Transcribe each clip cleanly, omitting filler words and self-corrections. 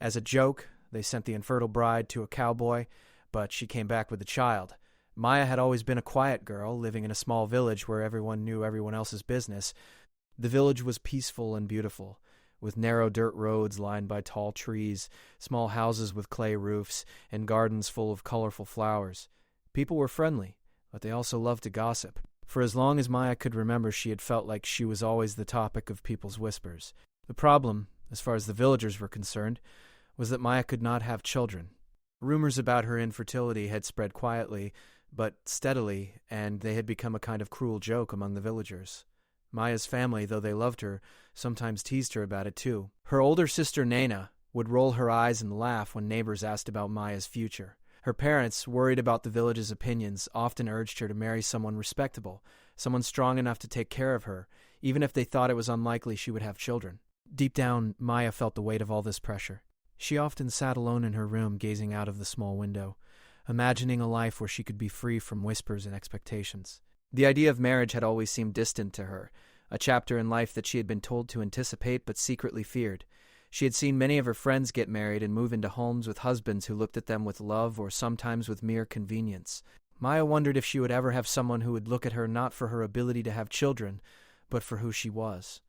As a joke, they sent the infertile bride to a cowboy, but she came back with a child. Maya had always been a quiet girl, living in a small village where everyone knew everyone else's business. The village was peaceful and beautiful, with narrow dirt roads lined by tall trees, small houses with clay roofs, and gardens full of colorful flowers. People were friendly, but they also loved to gossip. For as long as Maya could remember, she had felt like she was always the topic of people's whispers. The problem, as far as the villagers were concerned, was that Maya could not have children. Rumors about her infertility had spread quietly, but steadily, and they had become a kind of cruel joke among the villagers. Maya's family, though they loved her, sometimes teased her about it too. Her older sister Nana would roll her eyes and laugh when neighbors asked about Maya's future. Her parents, worried about the village's opinions, often urged her to marry someone respectable, someone strong enough to take care of her, even if they thought it was unlikely she would have children. Deep down, Maya felt the weight of all this pressure. She often sat alone in her room, gazing out of the small window, imagining a life where she could be free from whispers and expectations. The idea of marriage had always seemed distant to her, a chapter in life that she had been told to anticipate but secretly feared. She had seen many of her friends get married and move into homes with husbands who looked at them with love or sometimes with mere convenience. Maya wondered if she would ever have someone who would look at her not for her ability to have children, but for who she was.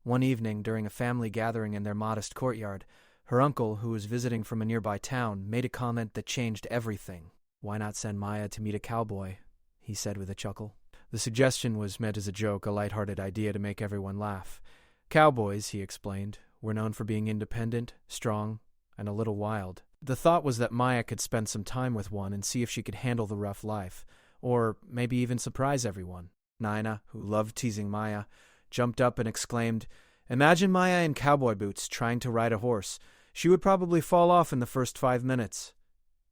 One evening, during a family gathering in their modest courtyard, her uncle, who was visiting from a nearby town, made a comment that changed everything. "Why not send Maya to meet a cowboy?" he said with a chuckle. The suggestion was meant as a joke, a light-hearted idea to make everyone laugh. Cowboys, he explained, were known for being independent, strong, and a little wild. The thought was that Maya could spend some time with one and see if she could handle the rough life, or maybe even surprise everyone. Nina, who loved teasing Maya, jumped up and exclaimed, "Imagine Maya in cowboy boots trying to ride a horse. She would probably fall off in the first 5 minutes."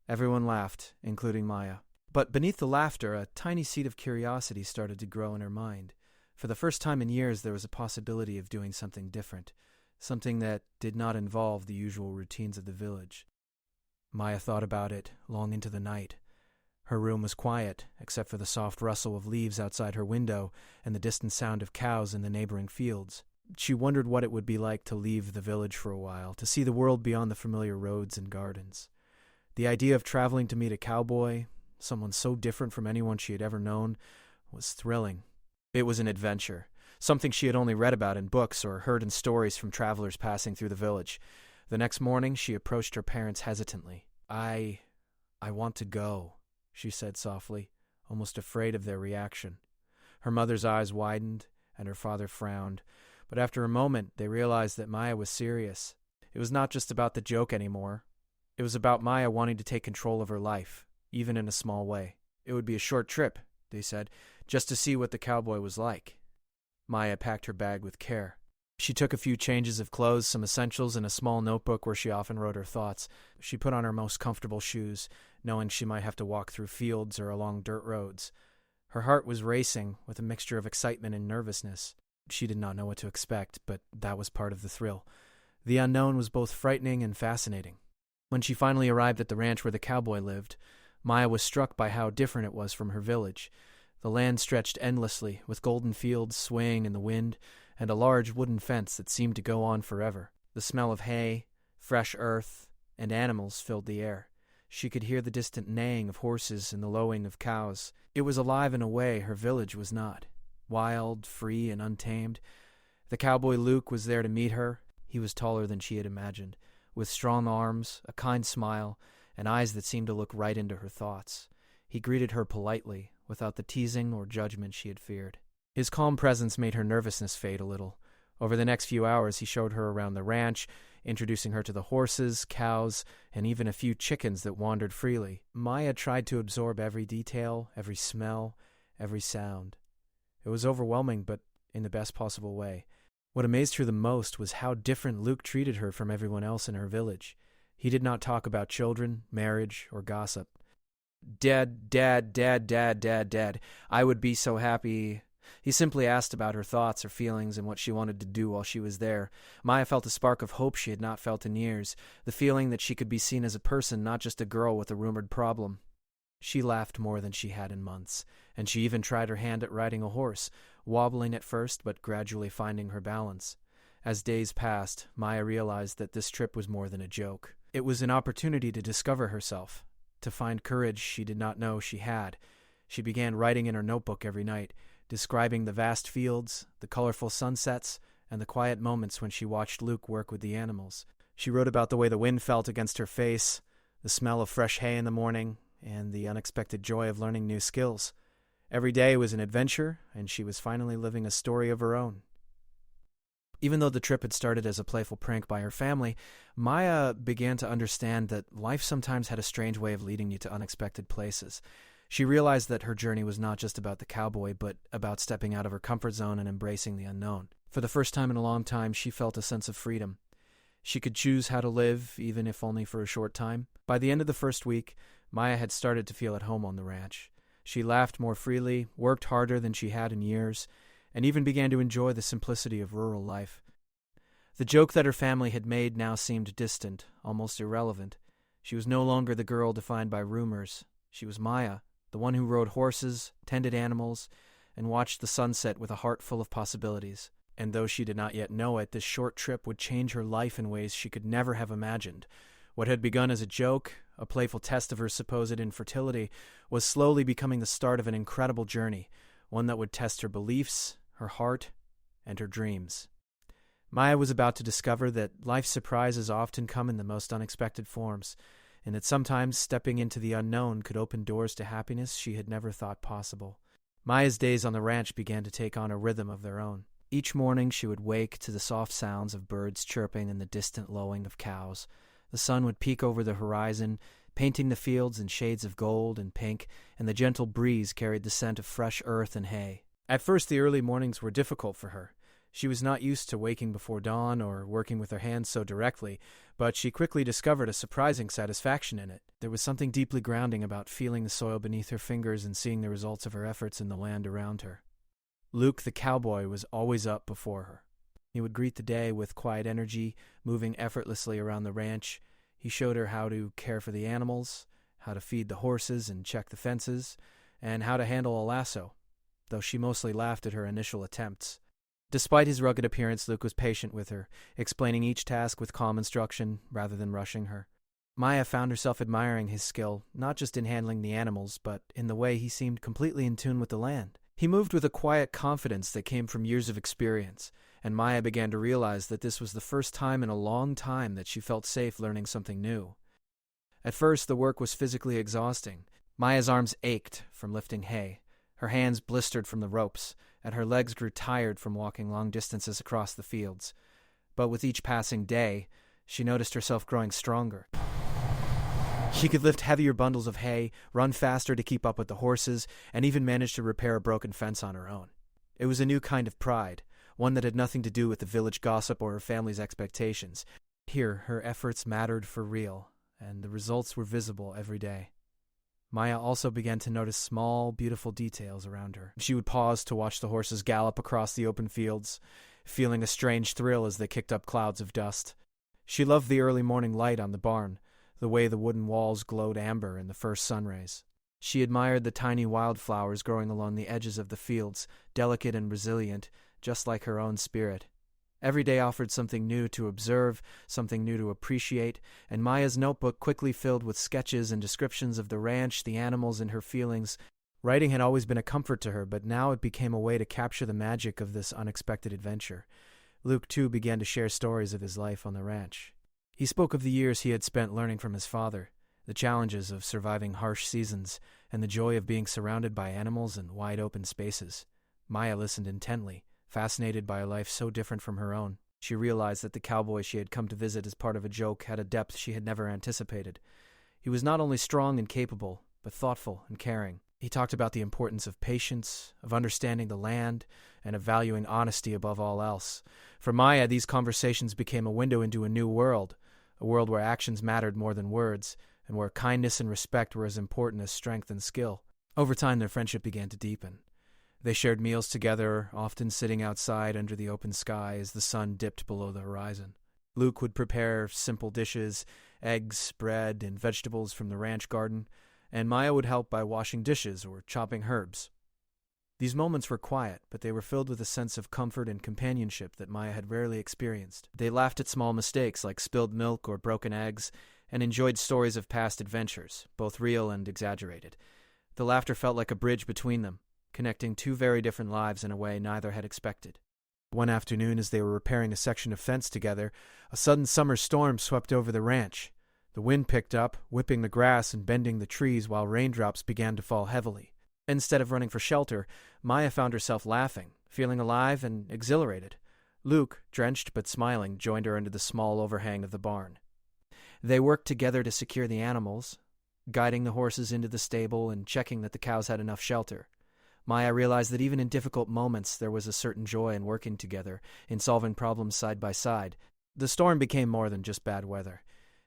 Everyone laughed, including Maya. But beneath the laughter, a tiny seed of curiosity started to grow in her mind. For the first time in years, there was a possibility of doing something different, something that did not involve the usual routines of the village. Maya thought about it long into the night. Her room was quiet, except for the soft rustle of leaves outside her window and the distant sound of cows in the neighboring fields. She wondered what it would be like to leave the village for a while, to see the world beyond the familiar roads and gardens. The idea of traveling to meet a cowboy, someone so different from anyone she had ever known, was thrilling. It was an adventure, something she had only read about in books or heard in stories from travelers passing through the village. The next morning, she approached her parents hesitantly. I want to go," she said softly, almost afraid of their reaction. Her mother's eyes widened, and her father frowned, but after a moment, they realized that Maya was serious. It was not just about the joke anymore. It was about Maya wanting to take control of her life, even in a small way. It would be a short trip, they said, just to see what the cowboy was like. Maya packed her bag with care. She took a few changes of clothes, some essentials, and a small notebook where she often wrote her thoughts. She put on her most comfortable shoes, knowing she might have to walk through fields or along dirt roads. Her heart was racing with a mixture of excitement and nervousness. She did not know what to expect, but that was part of the thrill. The unknown was both frightening and fascinating. When she finally arrived at the ranch where the cowboy lived, Maya was struck by how different it was from her village. The land stretched endlessly, with golden fields swaying in the wind, and a large wooden fence that seemed to go on forever. The smell of hay, fresh earth, and animals filled the air. She could hear the distant neighing of horses and the lowing of cows. It was alive in a way her village was not. Wild, free, and untamed. The cowboy Luke was there to meet her. He was taller than she had imagined, with strong arms, a kind smile, and eyes that seemed to look right into her thoughts. He greeted her politely, without the teasing or judgment she had feared. His calm presence made her nervousness fade a little. Over the next few hours, he showed her around the ranch, introducing her to the horses, cows, and even a few chickens that wandered freely. Maya tried to absorb every detail, every smell, every sound. It was overwhelming, but in the best possible way. What amazed her the most was how different Luke treated her from everyone else in her village. He did not talk about children, marriage, or gossip. Dad, I would be so happy. He simply asked about her thoughts, her feelings, and what she wanted to do while she was there. Maya felt a spark of hope she had not felt in years, the feeling that she could be seen as a person, not just a girl with a rumored problem. She laughed more than she had in months, and she even tried her hand at riding a horse, wobbling at first but gradually finding her balance. As days passed, Maya realized that this trip was more than a joke. It was an opportunity to discover herself, to find courage she did not know she had. She began writing in her notebook every night, describing the vast fields, the colorful sunsets, and the quiet moments when she watched Luke work with the animals. She wrote about the way the wind felt against her face, the smell of fresh hay in the morning, and the unexpected joy of learning new skills. Every day was an adventure, and she was finally living a story of her own. Even though the trip had started as a playful prank by her family, Maya began to understand that life sometimes had a strange way of leading you to unexpected places. She realized that her journey was not just about the cowboy, but about stepping out of her comfort zone and embracing the unknown. For the first time in a long time, she felt a sense of freedom. She could choose how to live, even if only for a short time. By the end of the first week, Maya had started to feel at home on the ranch. She laughed more freely, worked harder than she had in years, and even began to enjoy the simplicity of rural life. The joke that her family had made now seemed distant, almost irrelevant. She was no longer the girl defined by rumors. She was Maya, the one who rode horses, tended animals, and watched the sunset with a heart full of possibilities. And though she did not yet know it, this short trip would change her life in ways she could never have imagined. What had begun as a joke, a playful test of her supposed infertility, was slowly becoming the start of an incredible journey, one that would test her beliefs, her heart, and her dreams. Maya was about to discover that life's surprises often come in the most unexpected forms, and that sometimes stepping into the unknown could open doors to happiness she had never thought possible. Maya's days on the ranch began to take on a rhythm of their own. Each morning she would wake to the soft sounds of birds chirping and the distant lowing of cows. The sun would peek over the horizon, painting the fields in shades of gold and pink, and the gentle breeze carried the scent of fresh earth and hay. At first the early mornings were difficult for her. She was not used to waking before dawn or working with her hands so directly, but she quickly discovered a surprising satisfaction in it. There was something deeply grounding about feeling the soil beneath her fingers and seeing the results of her efforts in the land around her. Luke the cowboy was always up before her. He would greet the day with quiet energy, moving effortlessly around the ranch. He showed her how to care for the animals, how to feed the horses and check the fences, and how to handle a lasso, though she mostly laughed at her initial attempts. Despite his rugged appearance, Luke was patient with her, explaining each task with calm instruction rather than rushing her. Maya found herself admiring his skill, not just in handling the animals, but in the way he seemed completely in tune with the land. He moved with a quiet confidence that came from years of experience, and Maya began to realize that this was the first time in a long time that she felt safe learning something new. At first, the work was physically exhausting. Maya's arms ached from lifting hay. Her hands blistered from the ropes, and her legs grew tired from walking long distances across the fields. But with each passing day, she noticed herself growing stronger. She could lift heavier bundles of hay, run faster to keep up with the horses, and even manage to repair a broken fence on her own. It was a new kind of pride, one that had nothing to do with the village gossip or her family's expectations. Here, her efforts mattered for real, and the results were visible every day. Maya also began to notice small, beautiful details around her. She would pause to watch the horses gallop across the open fields, feeling a strange thrill as they kicked up clouds of dust. She loved the early morning light on the barn, the way the wooden walls glowed amber in the first sun rays. She admired the tiny wildflowers growing along the edges of the fields, delicate and resilient, just like her own spirit. Every day offered something new to observe, something new to appreciate, and Maya's notebook quickly filled with sketches and descriptions of the ranch, the animals, and her feelings. Writing had always been a comfort to her, but now it became a way to capture the magic of this unexpected adventure. Luke, too, began to share stories of his life on the ranch. He spoke of the years he had spent learning from his father, the challenges of surviving harsh seasons, and the joy of being surrounded by animals and wide-open spaces. Maya listened intently, fascinated by a life so different from her own. She realized that the cowboy she had come to visit as part of a joke had a depth she had never anticipated. He was not only strong and capable, but thoughtful and caring. He talked about the importance of patience, of understanding the land, and of valuing honesty above all else. For Maya, these conversations became a window into a new world, a world where actions mattered more than words, and where kindness and respect were as important as strength and skill. Over time, their friendship began to deepen. They shared meals together, often sitting outside under the open sky as the sun dipped below the horizon. Luke would prepare simple dishes, eggs, bread, and vegetables from the ranch garden, and Maya would help by washing dishes or chopping herbs. These moments were quiet, but they were filled with a sense of comfort and companionship that Maya had rarely experienced. They laughed at small mistakes like spilled milk or broken eggs, and enjoyed stories of past adventures, both real and exaggerated. The laughter felt like a bridge between them, connecting two very different lives in a way neither had expected. One afternoon, as they were repairing a section of fence together, a sudden summer storm swept over the ranch. The wind picked up, whipping the grass and bending the trees while raindrops began to fall heavily. Instead of running for shelter, Maya found herself laughing, feeling alive and exhilarated. Luke, drenched but smiling, joined her under the small overhang of the barn. They worked together to secure the animals, guiding the horses into the stable and checking that the cows had enough shelter. Maya realized that even in difficult moments there was a certain joy in working together, in solving problems side by side. The storm became more than just bad weather.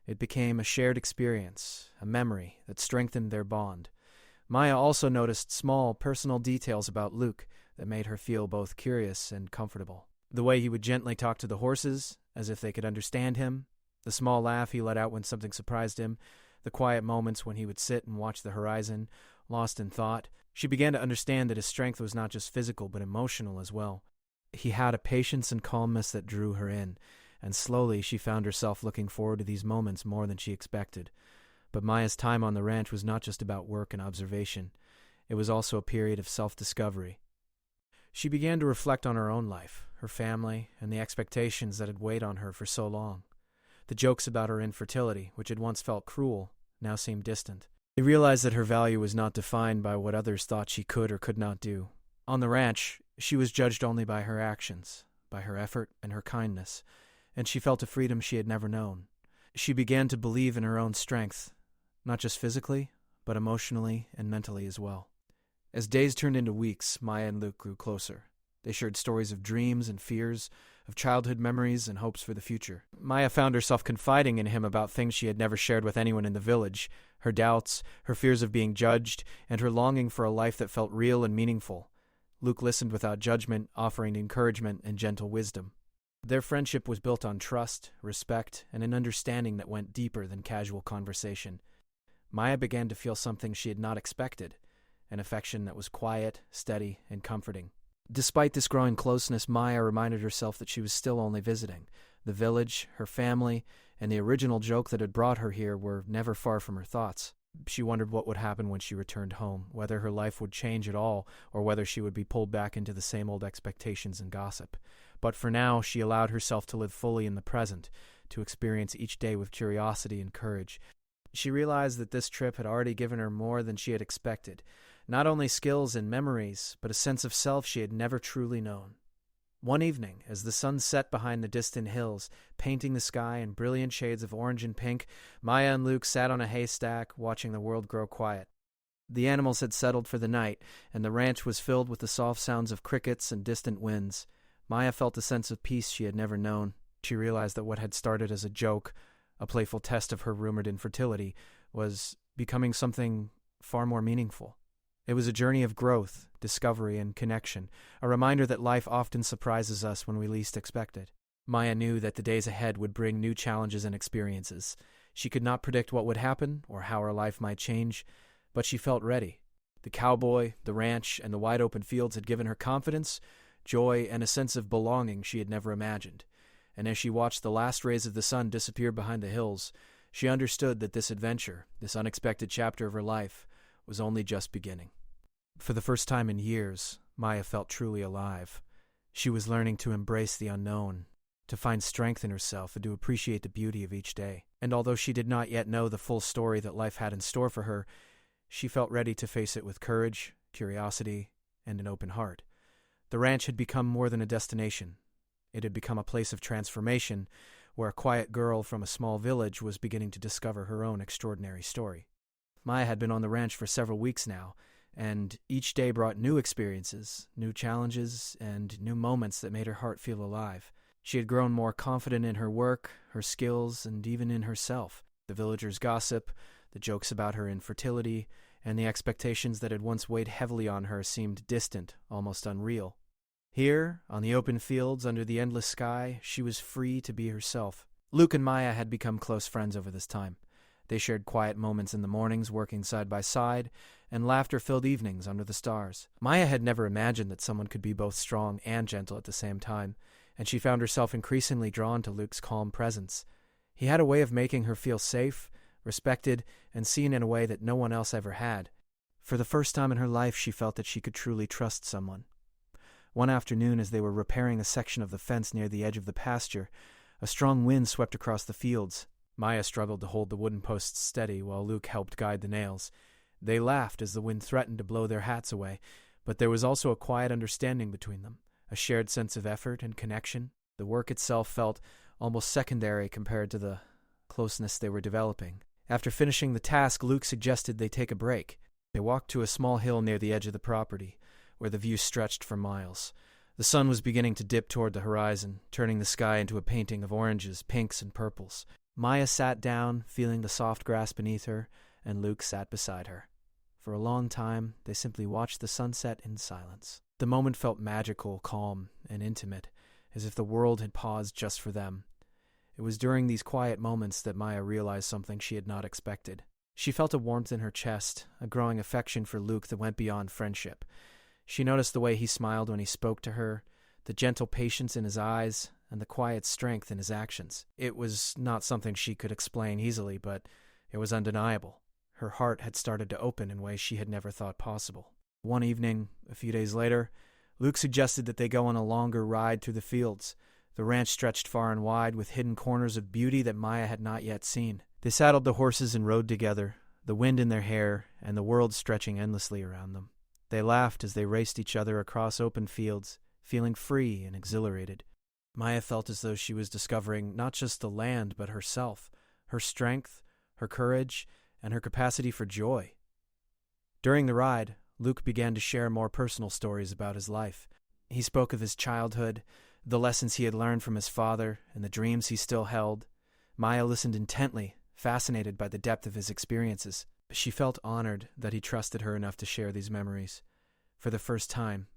It became a shared experience, a memory that strengthened their bond. Maya also noticed small, personal details about Luke that made her feel both curious and comfortable. The way he would gently talk to the horses, as if they could understand him, the small laugh he let out when something surprised him, the quiet moments when he would sit and watch the horizon, lost in thought. She began to understand that his strength was not just physical but emotional as well. He had a patience and calmness that drew her in, and slowly she found herself looking forward to these moments more than she expected. But Maya's time on the ranch was not just about work and observation. It was also a period of self-discovery. She began to reflect on her own life, her family, and the expectations that had weighed on her for so long. The jokes about her infertility, which had once felt cruel, now seemed distant. She realized that her value was not defined by what others thought she could or could not do. On the ranch, she was judged only by her actions, by her effort and her kindness, and she felt a freedom she had never known. She began to believe in her own strength, not just physically, but emotionally and mentally as well. As days turned into weeks, Maya and Luke grew closer. They shared stories of dreams and fears, of childhood memories and hopes for the future. Maya found herself confiding in him about things she had never shared with anyone in the village, her doubts, her fears of being judged, and her longing for a life that felt real and meaningful. Luke listened without judgment, offering encouragement and gentle wisdom. Their friendship was built on trust, respect, and an understanding that went deeper than casual conversation. Maya began to feel something she had not expected, an affection that was quiet, steady, and comforting. Despite this growing closeness, Maya reminded herself that she was still only visiting. The village, her family, and the original joke that had brought her here were never far from her thoughts. She wondered what would happen when she returned home, whether her life would change at all, or whether she would be pulled back into the same old expectations and gossip. But for now, she allowed herself to live fully in the present, to experience each day with curiosity and courage. She realized that this trip had already given her more than she had expected. Not only skills and memories, but a sense of self she had never truly known. One evening, as the sun set behind the distant hills, painting the sky in brilliant shades of orange and pink, Maya and Luke sat on a haystack, watching the world grow quiet. The animals had settled for the night, and the ranch was filled with the soft sounds of crickets and distant winds. Maya felt a sense of peace she had never known. She realized that what had started as a joke, a playful test of her rumored infertility, was becoming something far more meaningful. It was a journey of growth, discovery, and connection, a reminder that life often surprises us when we least expect it. Maya knew that the days ahead would bring new challenges and experiences. She could not predict what would happen or how her life might change, but she felt ready. The cowboy, the ranch, and the wide-open fields had given her confidence, joy, and a sense of belonging she had never imagined. And as she watched the last rays of the sun disappear behind the hills, she understood that this adventure, this unexpected chapter of her life, was only just beginning. For the first time in years, Maya felt truly alive. She was learning to embrace the unknown, to find strength in herself, and to appreciate the beauty of each day. And although she did not yet know the full story that life had in store for her, she felt ready to face it with courage, curiosity, and an open heart. The ranch had become more than a destination. It had become a place of transformation, where a quiet girl from a small village was beginning to discover her own extraordinary story. Maya had been on the ranch for several weeks now, and each day brought new experiences, new challenges, and new moments that made her heart feel alive. She had grown more confident in her work, her skills, and even in herself. The villagers' gossip, the jokes about her infertility, and the expectations that had once weighed heavily on her seemed distant, almost unreal. Here, on the open fields under the endless sky, she was free to be herself. Luke and Maya had become close friends over this time. They shared quiet moments in the mornings working side by side, and laughter-filled evenings under the stars. Maya had never imagined that someone could be both strong and gentle at the same time, and she found herself increasingly drawn to Luke's calm presence. He had a way of making her feel safe, respected, and seen in a way that no one else ever had. For the first time in her life, she felt that she could truly trust someone. One afternoon, as they were repairing a section of the fence near the edge of the pasture, a strong wind swept across the fields. Maya struggled to hold the wooden posts steady while Luke helped guide the nails. They laughed as the wind threatened to blow their hats away, but there was also a quiet understanding between them, a shared sense of effort and connection. The work itself felt almost secondary compared to the closeness they were developing. After finishing the task, Luke suggested they take a break. They walked to a small hill near the edge of the property, where the view stretched for miles. The sun was beginning to dip toward the horizon, turning the sky into a painting of oranges, pinks, and purples. Maya sat down, feeling the soft grass beneath her, and Luke sat beside her. For a long time, they simply watched the sunset in silence. The moment felt magical, calm, and intimate, as if the world had paused just for them. It was during these quiet moments that Maya realized something she had not expected. She felt a warmth in her chest, a growing affection for Luke that went beyond friendship. She noticed the way he smiled when he spoke to her, the gentle patience in his eyes, and the quiet strength in his actions. It was not something she could explain easily, but it was undeniable. Her heart had started to open in ways she had never thought possible. One evening, a few days later, Luke suggested that they go on a longer ride through the fields. The ranch stretched far and wide, with hidden corners of beauty that Maya had not yet seen. They saddled the horses and rode together, the wind in their hair and the world stretching endlessly around them. They laughed as they raced each other across open fields, feeling free and exhilarated. Maya felt as though she was discovering not just the land, but herself, her strength, her courage, and her capacity for joy. During the ride, Luke began to share more personal stories about his life. He spoke of his childhood, the lessons he had learned from his father, and the dreams he still held. Maya listened intently, fascinated by the depth of his experiences. She felt honored that he trusted her enough to share these memories. For the first time,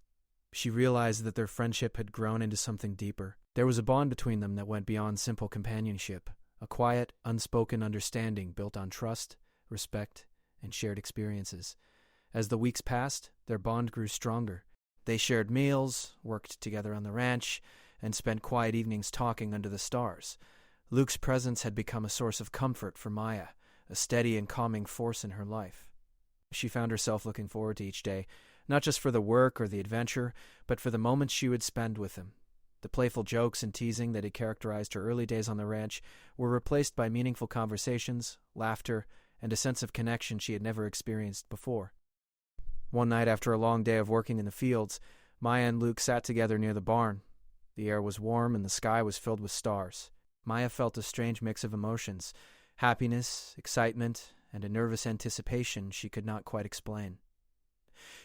she realized that their friendship had grown into something deeper. There was a bond between them that went beyond simple companionship, a quiet, unspoken understanding built on trust, respect, and shared experiences. As the weeks passed, their bond grew stronger. They shared meals, worked together on the ranch, and spent quiet evenings talking under the stars. Luke's presence had become a source of comfort for Maya, a steady and calming force in her life. She found herself looking forward to each day, not just for the work or the adventure, but for the moments she would spend with him. The playful jokes and teasing that had characterized her early days on the ranch were replaced by meaningful conversations, laughter, and a sense of connection she had never experienced before. One night after a long day of working in the fields, Maya and Luke sat together near the barn. The air was warm and the sky was filled with stars. Maya felt a strange mix of emotions, happiness, excitement, and a nervous anticipation she could not quite explain.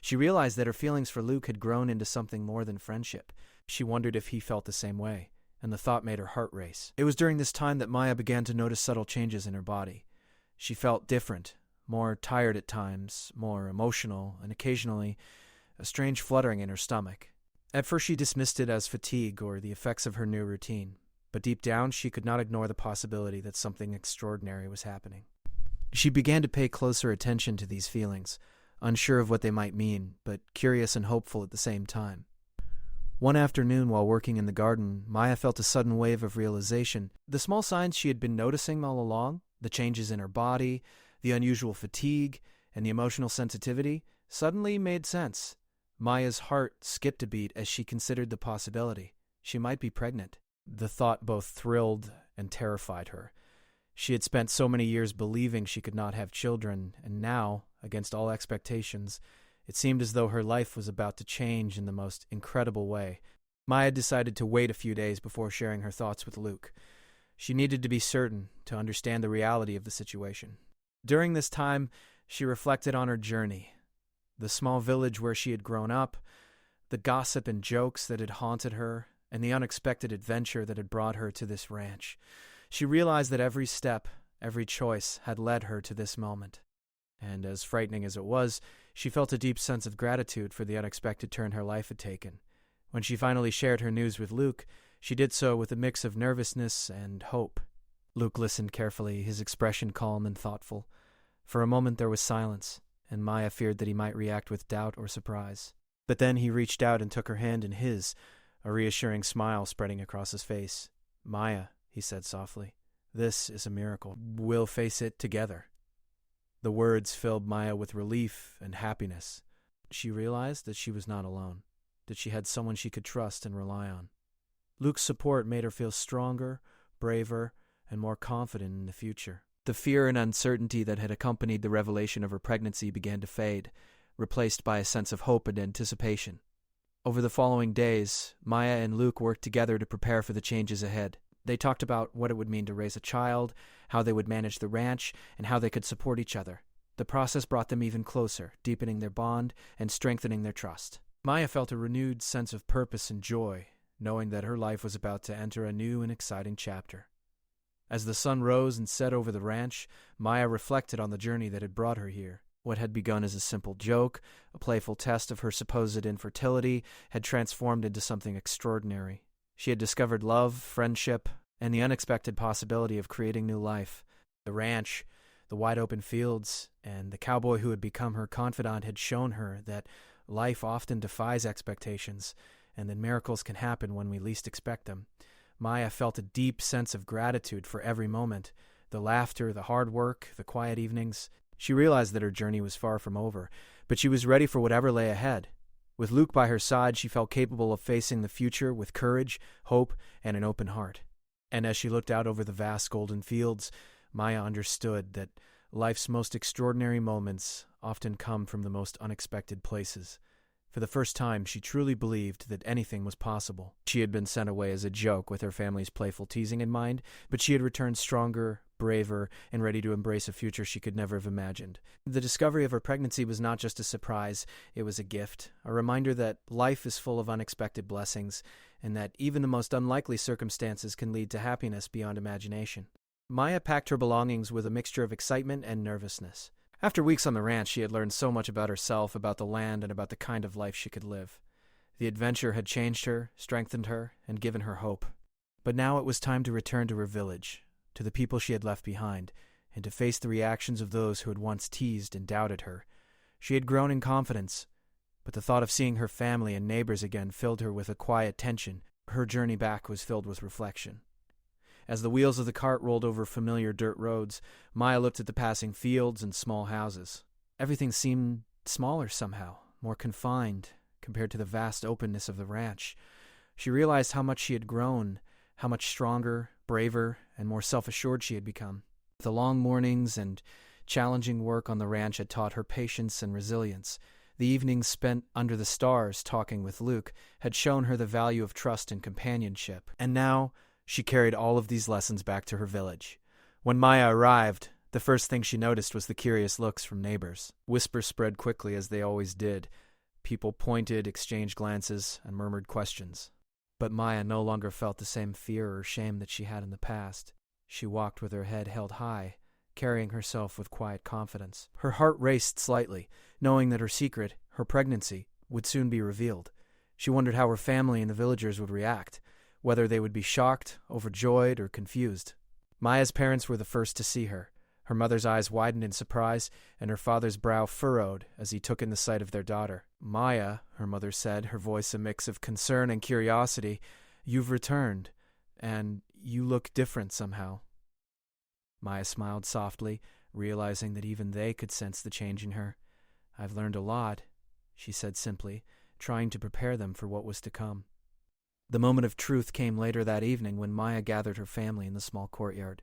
She realized that her feelings for Luke had grown into something more than friendship. She wondered if he felt the same way, and the thought made her heart race. It was during this time that Maya began to notice subtle changes in her body. She felt different, more tired at times, more emotional, and occasionally a strange fluttering in her stomach. At first she dismissed it as fatigue or the effects of her new routine, but deep down she could not ignore the possibility that something extraordinary was happening. She began to pay closer attention to these feelings, unsure of what they might mean, but curious and hopeful at the same time. One afternoon while working in the garden, Maya felt a sudden wave of realization. The small signs she had been noticing all along, the changes in her body, the unusual fatigue, and the emotional sensitivity, suddenly made sense. Maya's heart skipped a beat as she considered the possibility. She might be pregnant. The thought both thrilled and terrified her. She had spent so many years believing she could not have children, and now, against all expectations, it seemed as though her life was about to change in the most incredible way. Maya decided to wait a few days before sharing her thoughts with Luke. She needed to be certain to understand the reality of the situation. During this time, she reflected on her journey, the small village where she had grown up, the gossip and jokes that had haunted her, and the unexpected adventure that had brought her to this ranch. She realized that every step, every choice had led her to this moment. And as frightening as it was, she felt a deep sense of gratitude for the unexpected turn her life had taken. When she finally shared her news with Luke, she did so with a mix of nervousness and hope. Luke listened carefully, his expression calm and thoughtful. For a moment there was silence, and Maya feared that he might react with doubt or surprise. But then he reached out and took her hand in his, a reassuring smile spreading across his face. "Maya," he said softly, "this is a miracle. We'll face it together." The words filled Maya with relief and happiness. She realized that she was not alone, that she had someone she could trust and rely on. Luke's support made her feel stronger, braver, and more confident in the future. The fear and uncertainty that had accompanied the revelation of her pregnancy began to fade, replaced by a sense of hope and anticipation. Over the following days, Maya and Luke worked together to prepare for the changes ahead. They talked about what it would mean to raise a child, how they would manage the ranch, and how they could support each other. The process brought them even closer, deepening their bond and strengthening their trust. Maya felt a renewed sense of purpose and joy, knowing that her life was about to enter a new and exciting chapter. As the sun rose and set over the ranch, Maya reflected on the journey that had brought her here. What had begun as a simple joke, a playful test of her supposed infertility, had transformed into something extraordinary. She had discovered love, friendship, and the unexpected possibility of creating new life. The ranch, the wide-open fields, and the cowboy who had become her confidant had shown her that life often defies expectations, and that miracles can happen when we least expect them. Maya felt a deep sense of gratitude for every moment, the laughter, the hard work, the quiet evenings. She realized that her journey was far from over, but she was ready for whatever lay ahead. With Luke by her side, she felt capable of facing the future with courage, hope, and an open heart. And as she looked out over the vast golden fields, Maya understood that life's most extraordinary moments often come from the most unexpected places. For the first time, she truly believed that anything was possible. She had been sent away as a joke with her family's playful teasing in mind, but she had returned stronger, braver, and ready to embrace a future she could never have imagined. The discovery of her pregnancy was not just a surprise, it was a gift, a reminder that life is full of unexpected blessings, and that even the most unlikely circumstances can lead to happiness beyond imagination. Maya packed her belongings with a mixture of excitement and nervousness. After weeks on the ranch, she had learned so much about herself, about the land, and about the kind of life she could live. The adventure had changed her, strengthened her, and given her hope. But now it was time to return to her village, to the people she had left behind, and to face the reactions of those who had once teased and doubted her. She had grown in confidence, but the thought of seeing her family and neighbors again filled her with a quiet tension. Her journey back was filled with reflection. As the wheels of the cart rolled over familiar dirt roads, Maya looked at the passing fields and small houses. Everything seemed smaller somehow, more confined, compared to the vast openness of the ranch. She realized how much she had grown, how much stronger, braver, and more self-assured she had become. The long mornings and challenging work on the ranch had taught her patience and resilience. The evenings spent under the stars talking with Luke had shown her the value of trust and companionship. And now she carried all of these lessons back to her village. When Maya arrived, the first thing she noticed was the curious looks from neighbors. Whispers spread quickly, as they always did. People pointed, exchanged glances, and murmured questions. But Maya no longer felt the same fear or shame that she had in the past. She walked with her head held high, carrying herself with quiet confidence. Her heart raced slightly, knowing that her secret, her pregnancy, would soon be revealed. She wondered how her family and the villagers would react, whether they would be shocked, overjoyed, or confused. Maya's parents were the first to see her. Her mother's eyes widened in surprise, and her father's brow furrowed as he took in the sight of their daughter. "Maya," her mother said, her voice a mix of concern and curiosity, "you've returned, and you look different somehow." Maya smiled softly, realizing that even they could sense the change in her. "I've learned a lot," she said simply, trying to prepare them for what was to come. The moment of truth came later that evening when Maya gathered her family in the small courtyard.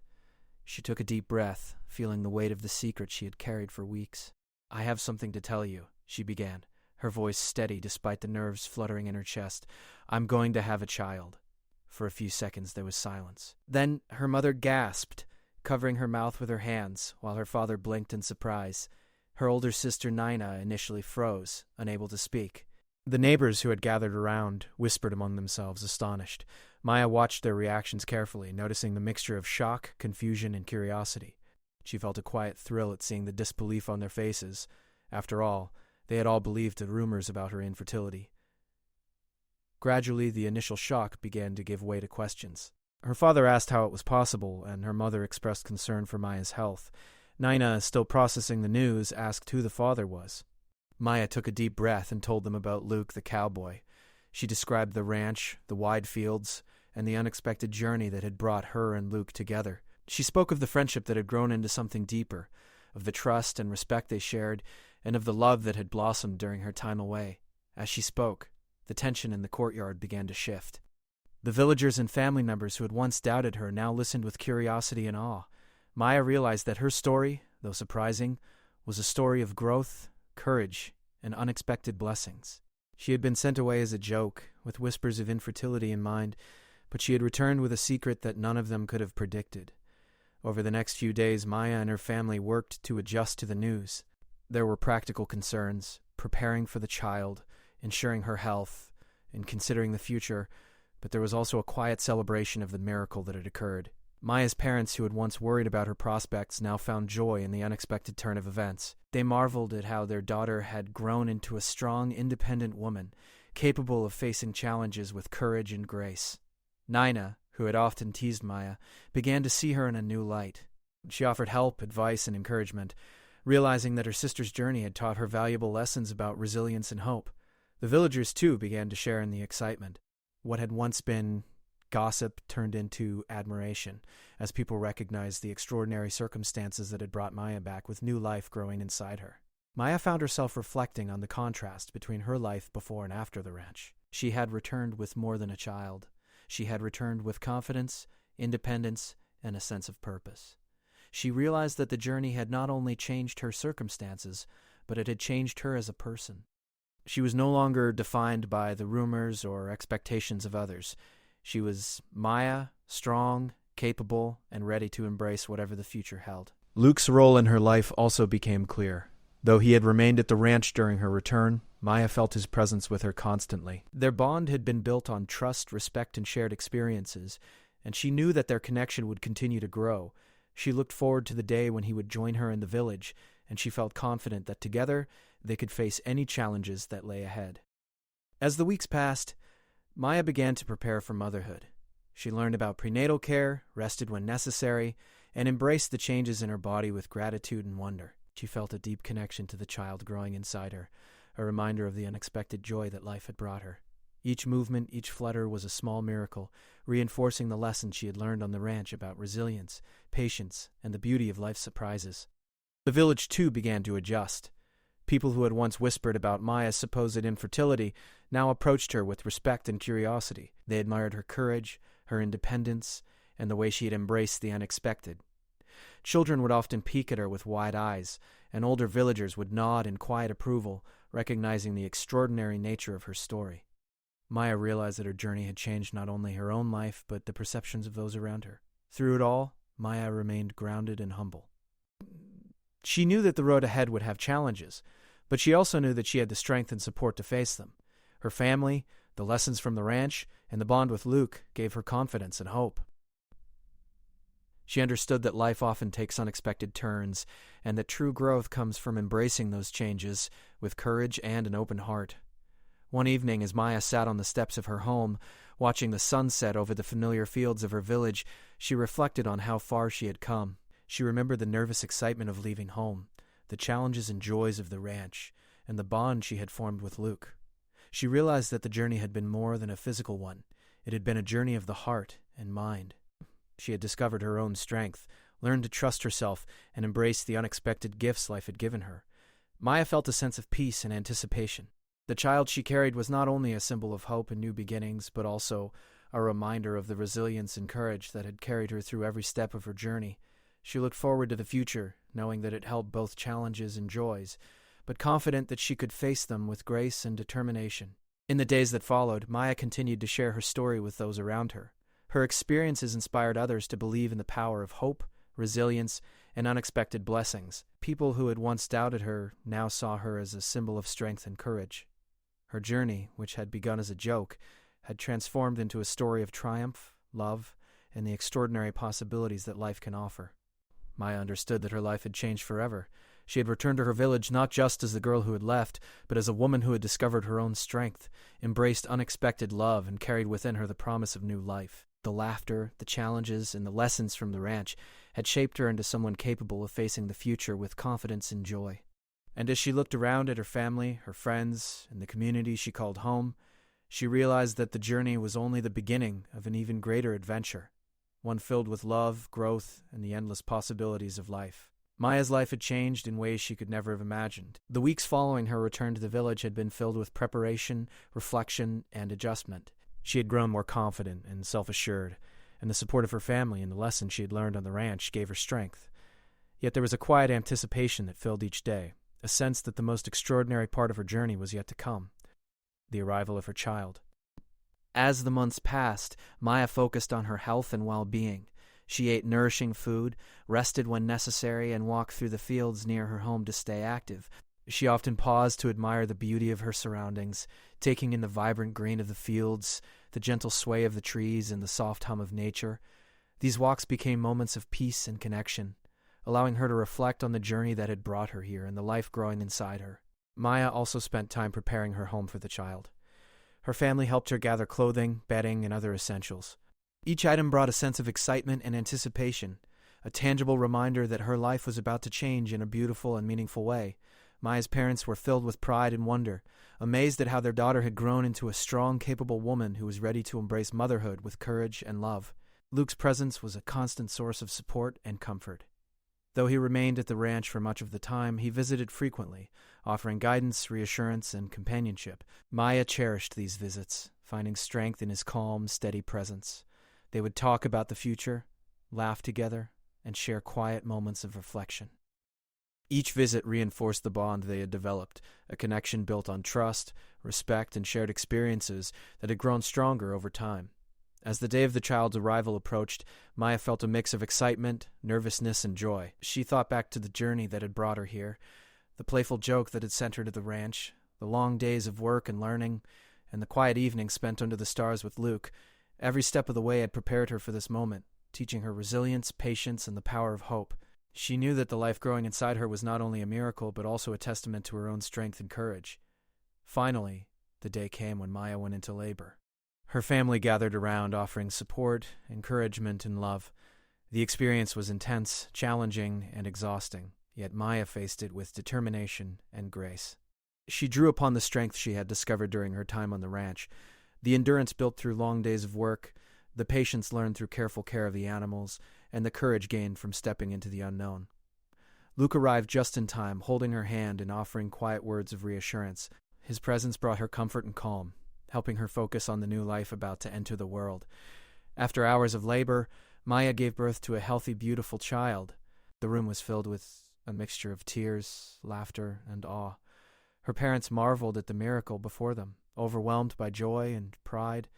She took a deep breath, feeling the weight of the secret she had carried for weeks. "I have something to tell you," she began, her voice steady despite the nerves fluttering in her chest. "I'm going to have a child." For a few seconds there was silence. Then her mother gasped, covering her mouth with her hands, while her father blinked in surprise. Her older sister Nina initially froze, unable to speak. The neighbors who had gathered around whispered among themselves, astonished. Maya watched their reactions carefully, noticing the mixture of shock, confusion, and curiosity. She felt a quiet thrill at seeing the disbelief on their faces. After all, they had all believed the rumors about her infertility. Gradually, the initial shock began to give way to questions. Her father asked how it was possible, and her mother expressed concern for Maya's health. Nina, still processing the news, asked who the father was. Maya took a deep breath and told them about Luke the cowboy. She described the ranch, the wide fields, and the unexpected journey that had brought her and Luke together. She spoke of the friendship that had grown into something deeper, of the trust and respect they shared, and of the love that had blossomed during her time away. As she spoke, the tension in the courtyard began to shift. The villagers and family members who had once doubted her now listened with curiosity and awe. Maya realized that her story, though surprising, was a story of growth, courage, and unexpected blessings. She had been sent away as a joke, with whispers of infertility in mind, but she had returned with a secret that none of them could have predicted. Over the next few days, Maya and her family worked to adjust to the news. There were practical concerns, preparing for the child, ensuring her health, and considering the future, but there was also a quiet celebration of the miracle that had occurred. Maya's parents, who had once worried about her prospects, now found joy in the unexpected turn of events. They marveled at how their daughter had grown into a strong, independent woman, capable of facing challenges with courage and grace. Nina, who had often teased Maya, began to see her in a new light. She offered help, advice, and encouragement, realizing that her sister's journey had taught her valuable lessons about resilience and hope. The villagers, too, began to share in the excitement. What had once been gossip turned into admiration, as people recognized the extraordinary circumstances that had brought Maya back, with new life growing inside her. Maya found herself reflecting on the contrast between her life before and after the ranch. She had returned with more than a child. She had returned with confidence, independence, and a sense of purpose. She realized that the journey had not only changed her circumstances, but it had changed her as a person. She was no longer defined by the rumors or expectations of others. She was Maya, strong, capable, and ready to embrace whatever the future held. Luke's role in her life also became clear. Though he had remained at the ranch during her return, Maya felt his presence with her constantly. Their bond had been built on trust, respect, and shared experiences, and she knew that their connection would continue to grow. She looked forward to the day when he would join her in the village, and she felt confident that together they could face any challenges that lay ahead. As the weeks passed, Maya began to prepare for motherhood. She learned about prenatal care, rested when necessary, and embraced the changes in her body with gratitude and wonder. She felt a deep connection to the child growing inside her, a reminder of the unexpected joy that life had brought her. Each movement, each flutter was a small miracle, reinforcing the lessons she had learned on the ranch about resilience, patience, and the beauty of life's surprises. The village, too, began to adjust. People who had once whispered about Maya's supposed infertility now approached her with respect and curiosity. They admired her courage, her independence, and the way she had embraced the unexpected. Children would often peek at her with wide eyes, and older villagers would nod in quiet approval, recognizing the extraordinary nature of her story. Maya realized that her journey had changed not only her own life, but the perceptions of those around her. Through it all, Maya remained grounded and humble. She knew that the road ahead would have challenges, but she also knew that she had the strength and support to face them. Her family, the lessons from the ranch, and the bond with Luke gave her confidence and hope. She understood that life often takes unexpected turns, and that true growth comes from embracing those changes with courage and an open heart. One evening, as Maya sat on the steps of her home, watching the sun set over the familiar fields of her village, she reflected on how far she had come. She remembered the nervous excitement of leaving home, the challenges and joys of the ranch, and the bond she had formed with Luke. She realized that the journey had been more than a physical one. It had been a journey of the heart and mind. She had discovered her own strength, learned to trust herself, and embrace the unexpected gifts life had given her. Maya felt a sense of peace and anticipation. The child she carried was not only a symbol of hope and new beginnings, but also a reminder of the resilience and courage that had carried her through every step of her journey. She looked forward to the future, knowing that it held both challenges and joys, but confident that she could face them with grace and determination. In the days that followed, Maya continued to share her story with those around her. Her experiences inspired others to believe in the power of hope, resilience, and unexpected blessings. People who had once doubted her now saw her as a symbol of strength and courage. Her journey, which had begun as a joke, had transformed into a story of triumph, love, and the extraordinary possibilities that life can offer. Maya understood that her life had changed forever. She had returned to her village not just as the girl who had left, but as a woman who had discovered her own strength, embraced unexpected love, and carried within her the promise of new life. The laughter, the challenges, and the lessons from the ranch had shaped her into someone capable of facing the future with confidence and joy. And as she looked around at her family, her friends, and the community she called home, she realized that the journey was only the beginning of an even greater adventure, one filled with love, growth, and the endless possibilities of life. Maya's life had changed in ways she could never have imagined. The weeks following her return to the village had been filled with preparation, reflection, and adjustment. She had grown more confident and self-assured, and the support of her family and the lessons she had learned on the ranch gave her strength. Yet there was a quiet anticipation that filled each day, a sense that the most extraordinary part of her journey was yet to come: the arrival of her child. As the months passed, Maya focused on her health and well-being. She ate nourishing food, rested when necessary, and walked through the fields near her home to stay active. She often paused to admire the beauty of her surroundings, taking in the vibrant green of the fields, the gentle sway of the trees, and the soft hum of nature. These walks became moments of peace and connection, allowing her to reflect on the journey that had brought her here and the life growing inside her. Maya also spent time preparing her home for the child. Her family helped her gather clothing, bedding, and other essentials. Each item brought a sense of excitement and anticipation, a tangible reminder that her life was about to change in a beautiful and meaningful way. Maya's parents were filled with pride and wonder, amazed at how their daughter had grown into a strong, capable woman who was ready to embrace motherhood with courage and love. Luke's presence was a constant source of support and comfort. Though he remained at the ranch for much of the time, he visited frequently, offering guidance, reassurance, and companionship. Maya cherished these visits, finding strength in his calm, steady presence. They would talk about the future, laugh together, and share quiet moments of reflection. Each visit reinforced the bond they had developed, a connection built on trust, respect, and shared experiences that had grown stronger over time. As the day of the child's arrival approached, Maya felt a mix of excitement, nervousness, and joy. She thought back to the journey that had brought her here, the playful joke that had sent her to the ranch, the long days of work and learning, and the quiet evenings spent under the stars with Luke. Every step of the way had prepared her for this moment, teaching her resilience, patience, and the power of hope. She knew that the life growing inside her was not only a miracle, but also a testament to her own strength and courage. Finally, the day came when Maya went into labor. Her family gathered around, offering support, encouragement, and love. The experience was intense, challenging, and exhausting, yet Maya faced it with determination and grace. She drew upon the strength she had discovered during her time on the ranch, the endurance built through long days of work, the patience learned through careful care of the animals, and the courage gained from stepping into the unknown. Luke arrived just in time, holding her hand and offering quiet words of reassurance. His presence brought her comfort and calm, helping her focus on the new life about to enter the world. After hours of labor, Maya gave birth to a healthy, beautiful child. The room was filled with a mixture of tears, laughter, and awe. Her parents marveled at the miracle before them, overwhelmed by joy and pride.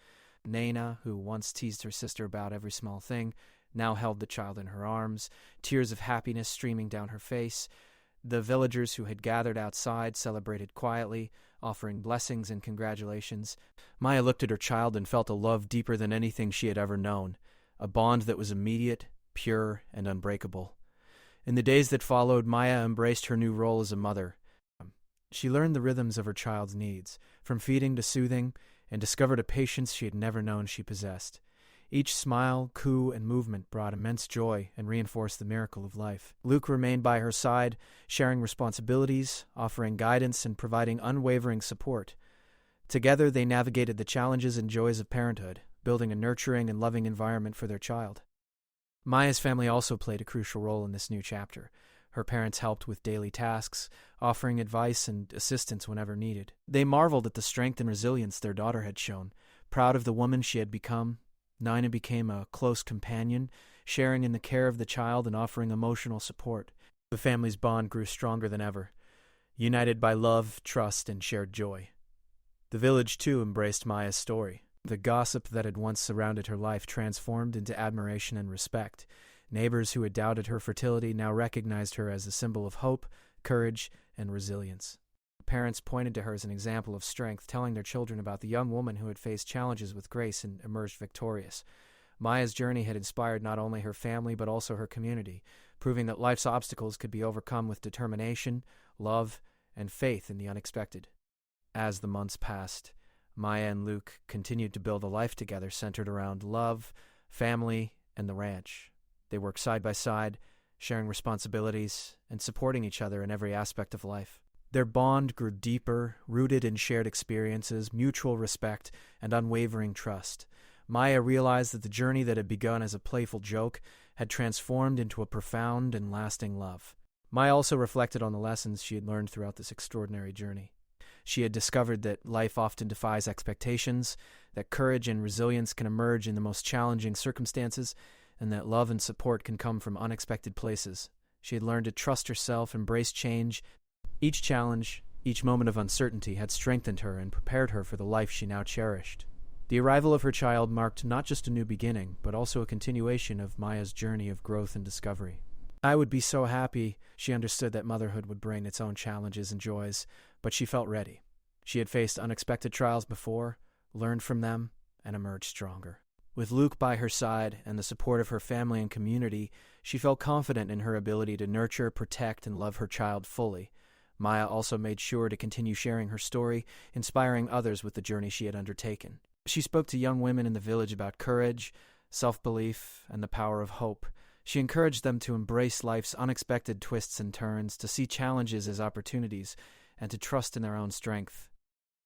Naina, who once teased her sister about every small thing, now held the child in her arms, tears of happiness streaming down her face. The villagers who had gathered outside celebrated quietly, offering blessings and congratulations. Maya looked at her child and felt a love deeper than anything she had ever known, a bond that was immediate, pure, and unbreakable. In the days that followed, Maya embraced her new role as a mother. She learned the rhythms of her child's needs, from feeding to soothing, and discovered a patience she had never known she possessed. Each smile, coo, and movement brought immense joy and reinforced the miracle of life. Luke remained by her side, sharing responsibilities, offering guidance, and providing unwavering support. Together, they navigated the challenges and joys of parenthood, building a nurturing and loving environment for their child. Maya's family also played a crucial role in this new chapter. Her parents helped with daily tasks, offering advice and assistance whenever needed. They marveled at the strength and resilience their daughter had shown. Proud of the woman she had become, Naina became a close companion, sharing in the care of the child and offering emotional support. The family's bond grew stronger than ever, united by love, trust, and shared joy. The village, too, embraced Maya's story. The gossip that had once surrounded her life transformed into admiration and respect. Neighbors who had doubted her fertility now recognized her as a symbol of hope, courage, and resilience. Parents pointed to her as an example of strength, telling their children about the young woman who had faced challenges with grace and emerged victorious. Maya's journey had inspired not only her family but also her community, proving that life's obstacles could be overcome with determination, love, and faith in the unexpected. As the months passed, Maya and Luke continued to build a life together centered around love, family, and the ranch. They worked side by side, sharing responsibilities and supporting each other in every aspect of life. Their bond grew deeper, rooted in shared experiences, mutual respect, and unwavering trust. Maya realized that the journey that had begun as a playful joke had transformed into a profound and lasting love. Maya also reflected on the lessons she had learned throughout this extraordinary journey. She had discovered that life often defies expectations, that courage and resilience can emerge in the most challenging circumstances, and that love and support can come from unexpected places. She had learned to trust herself, embrace change. Each challenge, each moment of uncertainty had strengthened her and prepared her for the life she now cherished. The arrival of her child marked not just a new beginning, but also a continuation of Maya's journey of growth and discovery. I would be so happy. She understood that motherhood would bring its own challenges and joys, but she felt ready. She had faced unexpected trials before, learned from them, and emerged stronger. With Luke by her side and the support of her family and community, she felt confident in her ability to nurture, protect, and love her child fully. Maya also made sure to continue sharing her story, inspiring others with the journey she had undertaken. She spoke to young women in the village about courage, self-belief, and the power of hope. She encouraged them to embrace life's unexpected twists and turns, to see challenges as opportunities, and to trust in their own strength.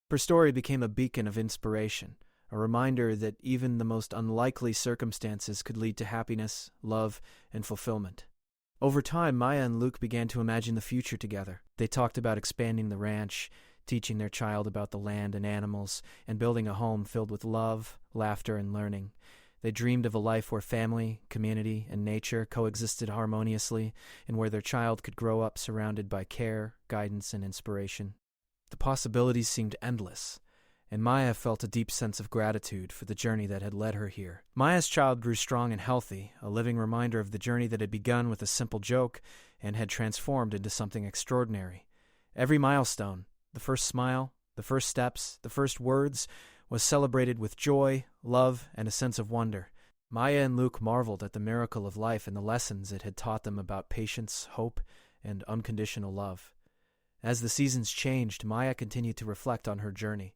Her story became a beacon of inspiration, a reminder that even the most unlikely circumstances could lead to happiness, love, and fulfillment. Over time, Maya and Luke began to imagine the future together. They talked about expanding the ranch, teaching their child about the land and animals, and building a home filled with love, laughter, and learning. They dreamed of a life where family, community, and nature coexisted harmoniously, and where their child could grow up surrounded by care, guidance, and inspiration. The possibilities seemed endless, and Maya felt a deep sense of gratitude for the journey that had led her here. Maya's child grew strong and healthy, a living reminder of the journey that had begun with a simple joke and had transformed into something extraordinary. Every milestone, the first smile, the first steps, the first words, was celebrated with joy, love, and a sense of wonder. Maya and Luke marveled at the miracle of life and the lessons it had taught them about patience, hope, and unconditional love. As the seasons changed, Maya continued to reflect on her journey.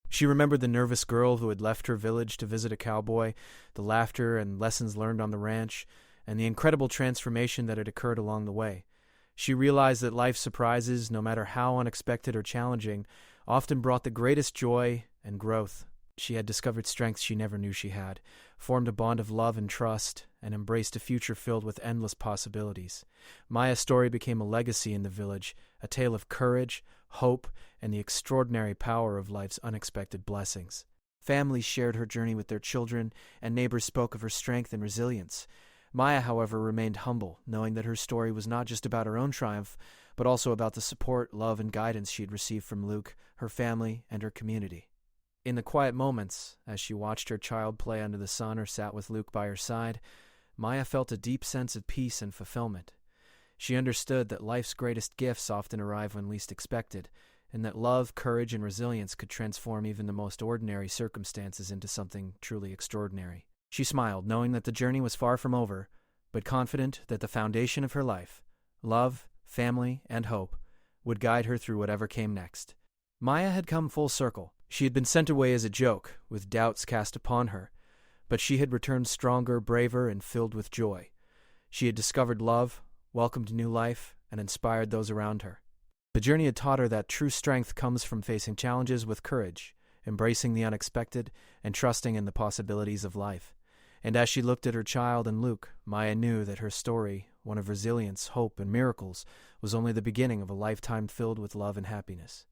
She remembered the nervous girl who had left her village to visit a cowboy, the laughter and lessons learned on the ranch, and the incredible transformation that had occurred along the way. She realized that life's surprises, no matter how unexpected or challenging, often brought the greatest joy and growth. She had discovered strengths she never knew she had, formed a bond of love and trust, and embraced a future filled with endless possibilities. Maya's story became a legacy in the village, a tale of courage, hope, and the extraordinary power of life's unexpected blessings. Families shared her journey with their children, and neighbors spoke of her strength and resilience. Maya, however, remained humble, knowing that her story was not just about her own triumph, but also about the support, love, and guidance she had received from Luke, her family, and her community. In the quiet moments, as she watched her child play under the sun or sat with Luke by her side, Maya felt a deep sense of peace and fulfillment. She understood that life's greatest gifts often arrive when least expected, and that love, courage, and resilience could transform even the most ordinary circumstances into something truly extraordinary. She smiled, knowing that the journey was far from over, but confident that the foundation of her life, love, family, and hope, would guide her through whatever came next. Maya had come full circle. She had been sent away as a joke, with doubts cast upon her, but she had returned stronger, braver, and filled with joy. She had discovered love, welcomed new life, and inspired those around her. The journey had taught her that true strength comes from facing challenges with courage, embracing the unexpected, and trusting in the possibilities of life. And as she looked at her child and Luke, Maya knew that her story, one of resilience, hope, and miracles, was only the beginning of a lifetime filled with love and happiness.